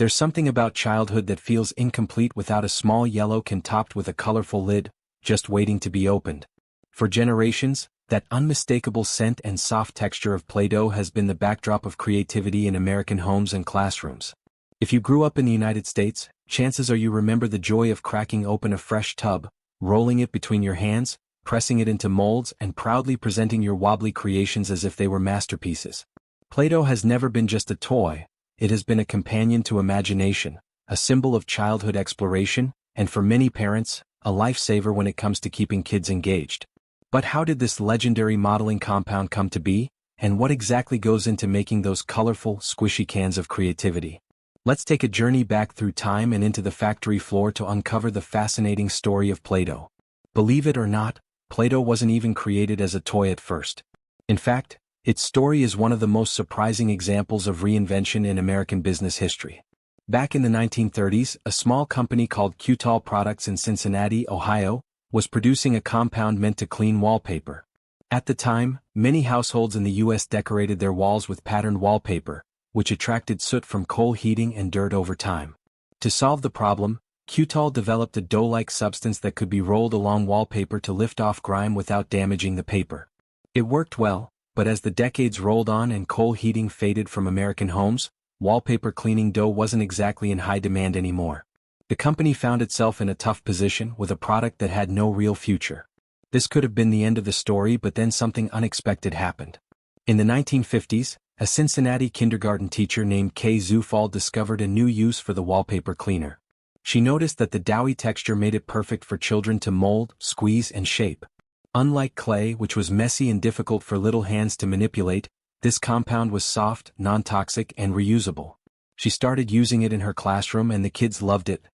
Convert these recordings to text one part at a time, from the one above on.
There's something about childhood that feels incomplete without a small yellow can topped with a colorful lid, just waiting to be opened. For generations, that unmistakable scent and soft texture of Play-Doh has been the backdrop of creativity in American homes and classrooms. If you grew up in the United States, chances are you remember the joy of cracking open a fresh tub, rolling it between your hands, pressing it into molds, and proudly presenting your wobbly creations as if they were masterpieces. Play-Doh has never been just a toy, it has been a companion to imagination, a symbol of childhood exploration, and for many parents, a lifesaver when it comes to keeping kids engaged. But how did this legendary modeling compound come to be, and what exactly goes into making those colorful, squishy cans of creativity? Let's take a journey back through time and into the factory floor to uncover the fascinating story of Play-Doh. Believe it or not, Play-Doh wasn't even created as a toy at first. In fact, its story is one of the most surprising examples of reinvention in American business history. Back in the 1930s, a small company called Qtall Products in Cincinnati, Ohio, was producing a compound meant to clean wallpaper. At the time, many households in the U.S. decorated their walls with patterned wallpaper, which attracted soot from coal heating and dirt over time. To solve the problem, Qtall developed a dough-like substance that could be rolled along wallpaper to lift off grime without damaging the paper. It worked well, but as the decades rolled on and coal heating faded from American homes, wallpaper cleaning dough wasn't exactly in high demand anymore. The company found itself in a tough position with a product that had no real future. This could have been the end of the story, but then something unexpected happened. In the 1950s, a Cincinnati kindergarten teacher named Kay Zufall discovered a new use for the wallpaper cleaner. She noticed that the doughy texture made it perfect for children to mold, squeeze, and shape. Unlike clay, which was messy and difficult for little hands to manipulate, this compound was soft, non-toxic, and reusable. She started using it in her classroom and the kids loved it.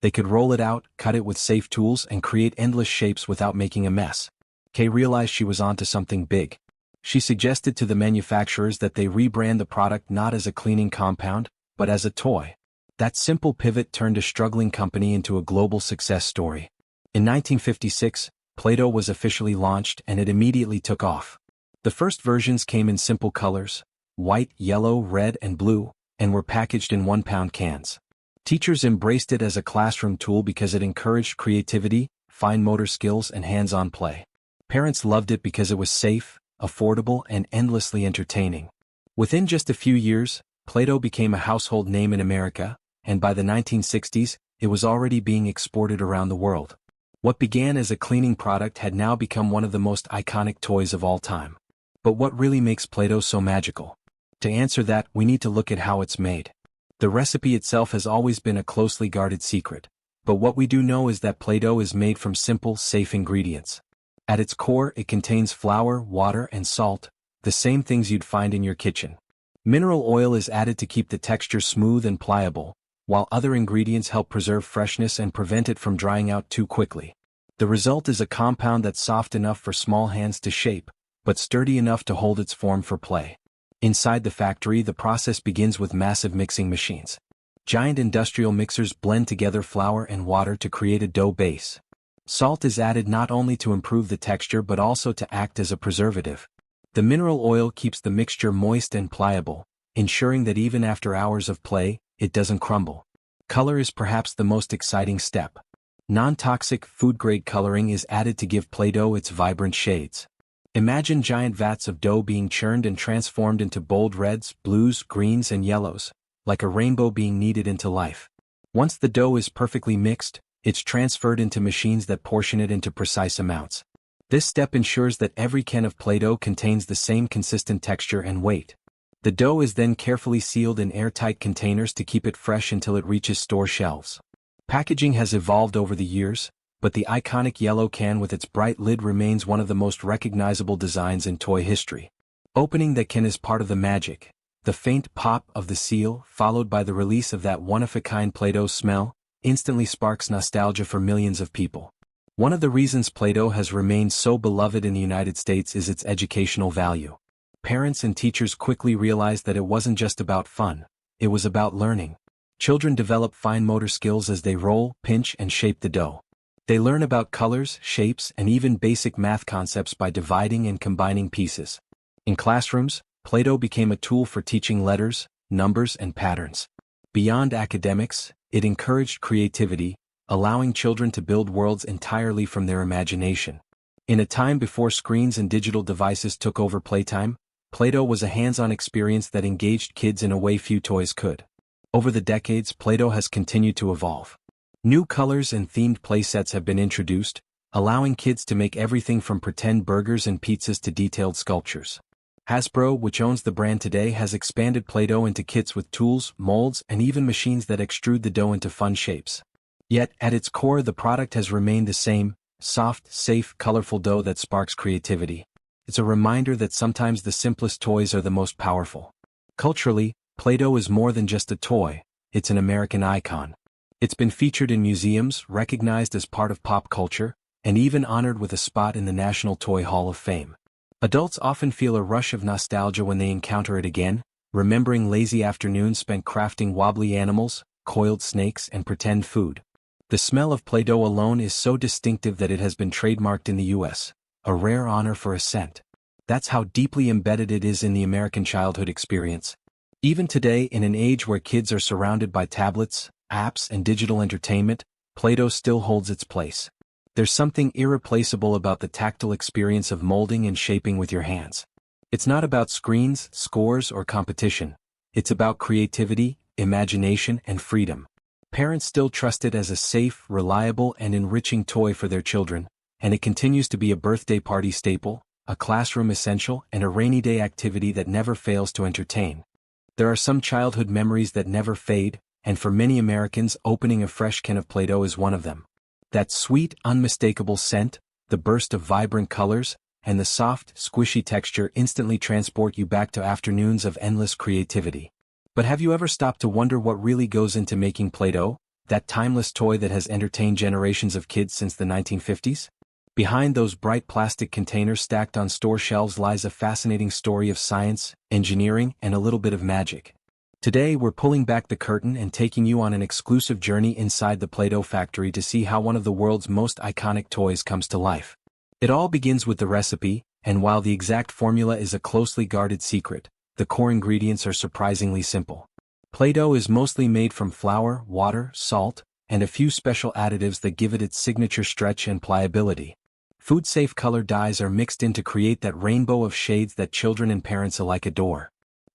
They could roll it out, cut it with safe tools, and create endless shapes without making a mess. Kay realized she was onto something big. She suggested to the manufacturers that they rebrand the product not as a cleaning compound, but as a toy. That simple pivot turned a struggling company into a global success story. In 1956, Play-Doh was officially launched and it immediately took off. The first versions came in simple colors, white, yellow, red, and blue, and were packaged in 1-pound cans. Teachers embraced it as a classroom tool because it encouraged creativity, fine motor skills, and hands-on play. Parents loved it because it was safe, affordable, and endlessly entertaining. Within just a few years, Play-Doh became a household name in America, and by the 1960s, it was already being exported around the world. What began as a cleaning product had now become one of the most iconic toys of all time. But what really makes Play-Doh so magical? To answer that, we need to look at how it's made. The recipe itself has always been a closely guarded secret, but what we do know is that Play-Doh is made from simple, safe ingredients. At its core, it contains flour, water, and salt, the same things you'd find in your kitchen. Mineral oil is added to keep the texture smooth and pliable, while other ingredients help preserve freshness and prevent it from drying out too quickly. The result is a compound that's soft enough for small hands to shape, but sturdy enough to hold its form for play. Inside the factory, the process begins with massive mixing machines. Giant industrial mixers blend together flour and water to create a dough base. Salt is added not only to improve the texture but also to act as a preservative. The mineral oil keeps the mixture moist and pliable, ensuring that even after hours of play, it doesn't crumble. Color is perhaps the most exciting step. Non-toxic, food-grade coloring is added to give Play-Doh its vibrant shades. Imagine giant vats of dough being churned and transformed into bold reds, blues, greens, and yellows, like a rainbow being kneaded into life. Once the dough is perfectly mixed, it's transferred into machines that portion it into precise amounts. This step ensures that every can of Play-Doh contains the same consistent texture and weight. The dough is then carefully sealed in airtight containers to keep it fresh until it reaches store shelves. Packaging has evolved over the years, but the iconic yellow can with its bright lid remains one of the most recognizable designs in toy history. Opening the can is part of the magic. The faint pop of the seal, followed by the release of that one-of-a-kind Play-Doh smell, instantly sparks nostalgia for millions of people. One of the reasons Play-Doh has remained so beloved in the United States is its educational value. Parents and teachers quickly realized that it wasn't just about fun, it was about learning. Children develop fine motor skills as they roll, pinch, and shape the dough. They learn about colors, shapes, and even basic math concepts by dividing and combining pieces. In classrooms, Play-Doh became a tool for teaching letters, numbers, and patterns. Beyond academics, it encouraged creativity, allowing children to build worlds entirely from their imagination. In a time before screens and digital devices took over playtime, Play-Doh was a hands-on experience that engaged kids in a way few toys could. Over the decades, Play-Doh has continued to evolve. New colors and themed playsets have been introduced, allowing kids to make everything from pretend burgers and pizzas to detailed sculptures. Hasbro, which owns the brand today, has expanded Play-Doh into kits with tools, molds, and even machines that extrude the dough into fun shapes. Yet, at its core, the product has remained the same: soft, safe, colorful dough that sparks creativity. It's a reminder that sometimes the simplest toys are the most powerful. Culturally, Play-Doh is more than just a toy, it's an American icon. It's been featured in museums, recognized as part of pop culture, and even honored with a spot in the National Toy Hall of Fame. Adults often feel a rush of nostalgia when they encounter it again, remembering lazy afternoons spent crafting wobbly animals, coiled snakes, and pretend food. The smell of Play-Doh alone is so distinctive that it has been trademarked in the U.S., a rare honor for a scent. That's how deeply embedded it is in the American childhood experience. Even today, in an age where kids are surrounded by tablets, apps, and digital entertainment, Play-Doh still holds its place. There's something irreplaceable about the tactile experience of molding and shaping with your hands. It's not about screens, scores, or competition. It's about creativity, imagination, and freedom. Parents still trust it as a safe, reliable, and enriching toy for their children, and it continues to be a birthday party staple, a classroom essential, and a rainy day activity that never fails to entertain. There are some childhood memories that never fade, and for many Americans, opening a fresh can of Play-Doh is one of them. That sweet, unmistakable scent, the burst of vibrant colors, and the soft, squishy texture instantly transport you back to afternoons of endless creativity. But have you ever stopped to wonder what really goes into making Play-Doh, that timeless toy that has entertained generations of kids since the 1950s? Behind those bright plastic containers stacked on store shelves lies a fascinating story of science, engineering, and a little bit of magic. Today we're pulling back the curtain and taking you on an exclusive journey inside the Play-Doh factory to see how one of the world's most iconic toys comes to life. It all begins with the recipe, and while the exact formula is a closely guarded secret, the core ingredients are surprisingly simple. Play-Doh is mostly made from flour, water, salt, and a few special additives that give it its signature stretch and pliability. Food-safe color dyes are mixed in to create that rainbow of shades that children and parents alike adore.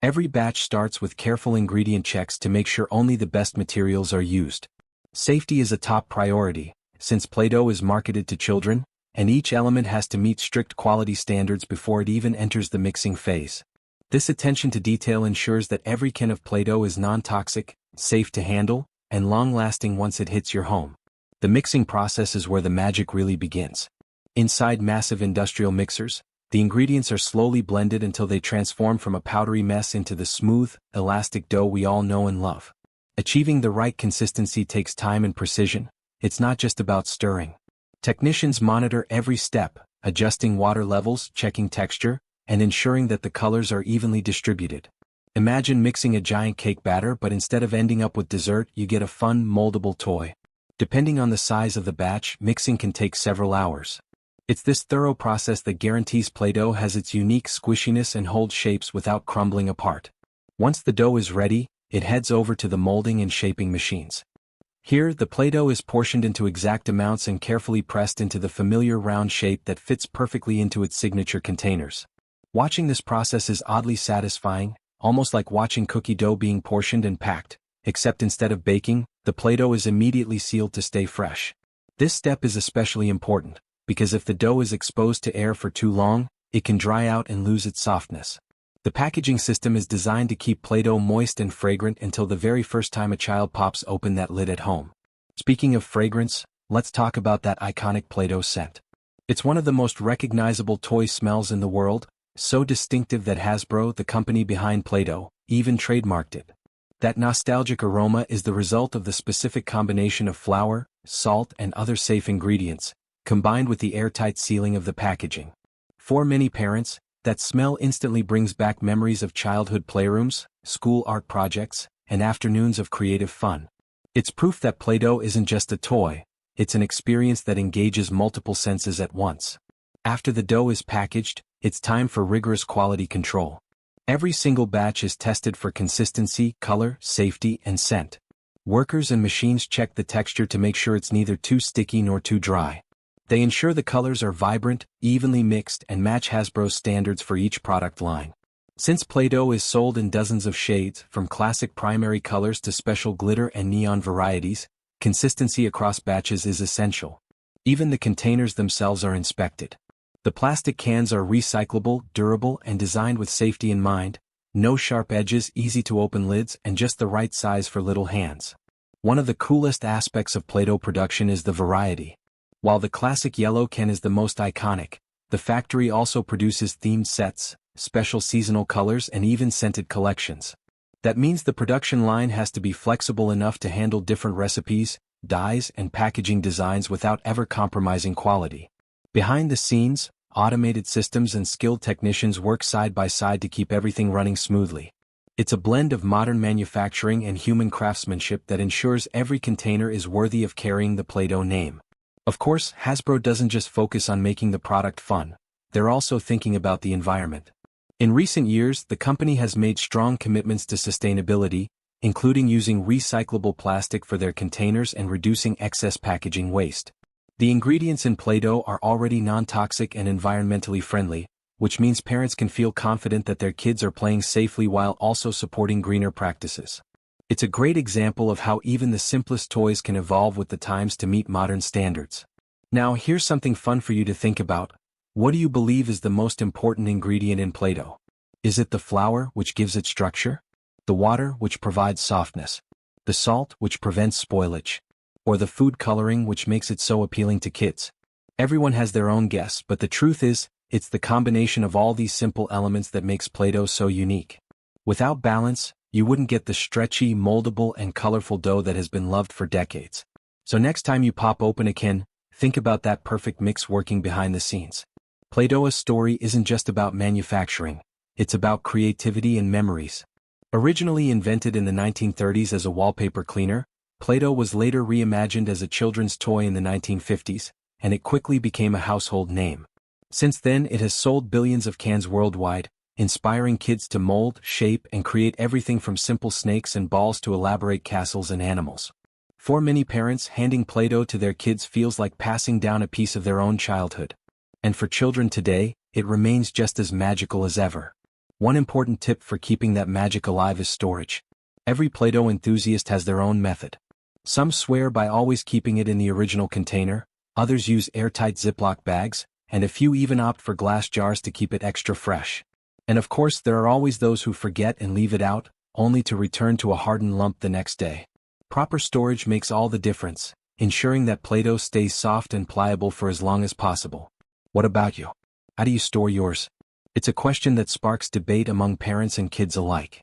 Every batch starts with careful ingredient checks to make sure only the best materials are used. Safety is a top priority, since Play-Doh is marketed to children, and each element has to meet strict quality standards before it even enters the mixing phase. This attention to detail ensures that every can of Play-Doh is non-toxic, safe to handle, and long-lasting once it hits your home. The mixing process is where the magic really begins. Inside massive industrial mixers, the ingredients are slowly blended until they transform from a powdery mess into the smooth, elastic dough we all know and love. Achieving the right consistency takes time and precision. It's not just about stirring. Technicians monitor every step, adjusting water levels, checking texture, and ensuring that the colors are evenly distributed. Imagine mixing a giant cake batter, but instead of ending up with dessert, you get a fun, moldable toy. Depending on the size of the batch, mixing can take several hours. It's this thorough process that guarantees Play-Doh has its unique squishiness and holds shapes without crumbling apart. Once the dough is ready, it heads over to the molding and shaping machines. Here, the Play-Doh is portioned into exact amounts and carefully pressed into the familiar round shape that fits perfectly into its signature containers. Watching this process is oddly satisfying, almost like watching cookie dough being portioned and packed, except instead of baking, the Play-Doh is immediately sealed to stay fresh. This step is especially important, because if the dough is exposed to air for too long, it can dry out and lose its softness. The packaging system is designed to keep Play-Doh moist and fragrant until the very first time a child pops open that lid at home. Speaking of fragrance, let's talk about that iconic Play-Doh scent. It's one of the most recognizable toy smells in the world, so distinctive that Hasbro, the company behind Play-Doh, even trademarked it. That nostalgic aroma is the result of the specific combination of flour, salt, and other safe ingredients, combined with the airtight sealing of the packaging. For many parents, that smell instantly brings back memories of childhood playrooms, school art projects, and afternoons of creative fun. It's proof that Play-Doh isn't just a toy, it's an experience that engages multiple senses at once. After the dough is packaged, it's time for rigorous quality control. Every single batch is tested for consistency, color, safety, and scent. Workers and machines check the texture to make sure it's neither too sticky nor too dry. They ensure the colors are vibrant, evenly mixed, and match Hasbro's standards for each product line. Since Play-Doh is sold in dozens of shades, from classic primary colors to special glitter and neon varieties, consistency across batches is essential. Even the containers themselves are inspected. The plastic cans are recyclable, durable, and designed with safety in mind. No sharp edges, easy-to-open lids, and just the right size for little hands. One of the coolest aspects of Play-Doh production is the variety. While the classic yellow can is the most iconic, the factory also produces themed sets, special seasonal colors, and even scented collections. That means the production line has to be flexible enough to handle different recipes, dyes, and packaging designs without ever compromising quality. Behind the scenes, automated systems and skilled technicians work side by side to keep everything running smoothly. It's a blend of modern manufacturing and human craftsmanship that ensures every container is worthy of carrying the Play-Doh name. Of course, Hasbro doesn't just focus on making the product fun, they're also thinking about the environment. In recent years, the company has made strong commitments to sustainability, including using recyclable plastic for their containers and reducing excess packaging waste. The ingredients in Play-Doh are already non-toxic and environmentally friendly, which means parents can feel confident that their kids are playing safely while also supporting greener practices. It's a great example of how even the simplest toys can evolve with the times to meet modern standards. Now, here's something fun for you to think about. What do you believe is the most important ingredient in Play-Doh? Is it the flour, which gives it structure? The water, which provides softness? The salt, which prevents spoilage? Or the food coloring, which makes it so appealing to kids? Everyone has their own guess, but the truth is, it's the combination of all these simple elements that makes Play-Doh so unique. Without balance, you wouldn't get the stretchy, moldable, and colorful dough that has been loved for decades. So next time you pop open a can, think about that perfect mix working behind the scenes. Play-Doh's story isn't just about manufacturing, it's about creativity and memories. Originally invented in the 1930s as a wallpaper cleaner, Play-Doh was later reimagined as a children's toy in the 1950s, and it quickly became a household name. Since then, it has sold billions of cans worldwide, inspiring kids to mold, shape, and create everything from simple snakes and balls to elaborate castles and animals. For many parents, handing Play-Doh to their kids feels like passing down a piece of their own childhood. And for children today, it remains just as magical as ever. One important tip for keeping that magic alive is storage. Every Play-Doh enthusiast has their own method. Some swear by always keeping it in the original container, others use airtight Ziploc bags, and a few even opt for glass jars to keep it extra fresh. And of course, there are always those who forget and leave it out, only to return to a hardened lump the next day. Proper storage makes all the difference, ensuring that Play-Doh stays soft and pliable for as long as possible. What about you? How do you store yours? It's a question that sparks debate among parents and kids alike.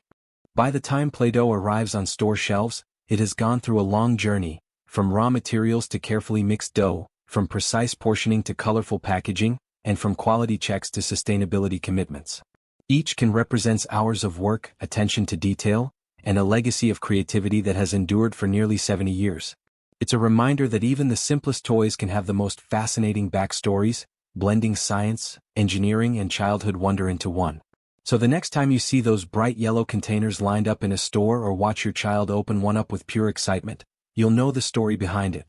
By the time Play-Doh arrives on store shelves, it has gone through a long journey, from raw materials to carefully mixed dough, from precise portioning to colorful packaging, and from quality checks to sustainability commitments. Each can represent hours of work, attention to detail, and a legacy of creativity that has endured for nearly 70 years. It's a reminder that even the simplest toys can have the most fascinating backstories, blending science, engineering, and childhood wonder into one. So the next time you see those bright yellow containers lined up in a store or watch your child open one up with pure excitement, you'll know the story behind it.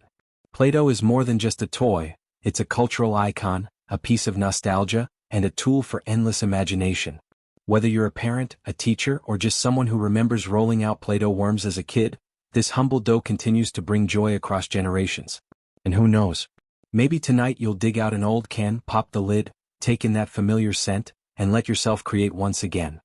Play-Doh is more than just a toy, it's a cultural icon, a piece of nostalgia, and a tool for endless imagination. Whether you're a parent, a teacher, or just someone who remembers rolling out Play-Doh worms as a kid, this humble dough continues to bring joy across generations. And who knows? Maybe tonight you'll dig out an old can, pop the lid, take in that familiar scent, and let yourself create once again.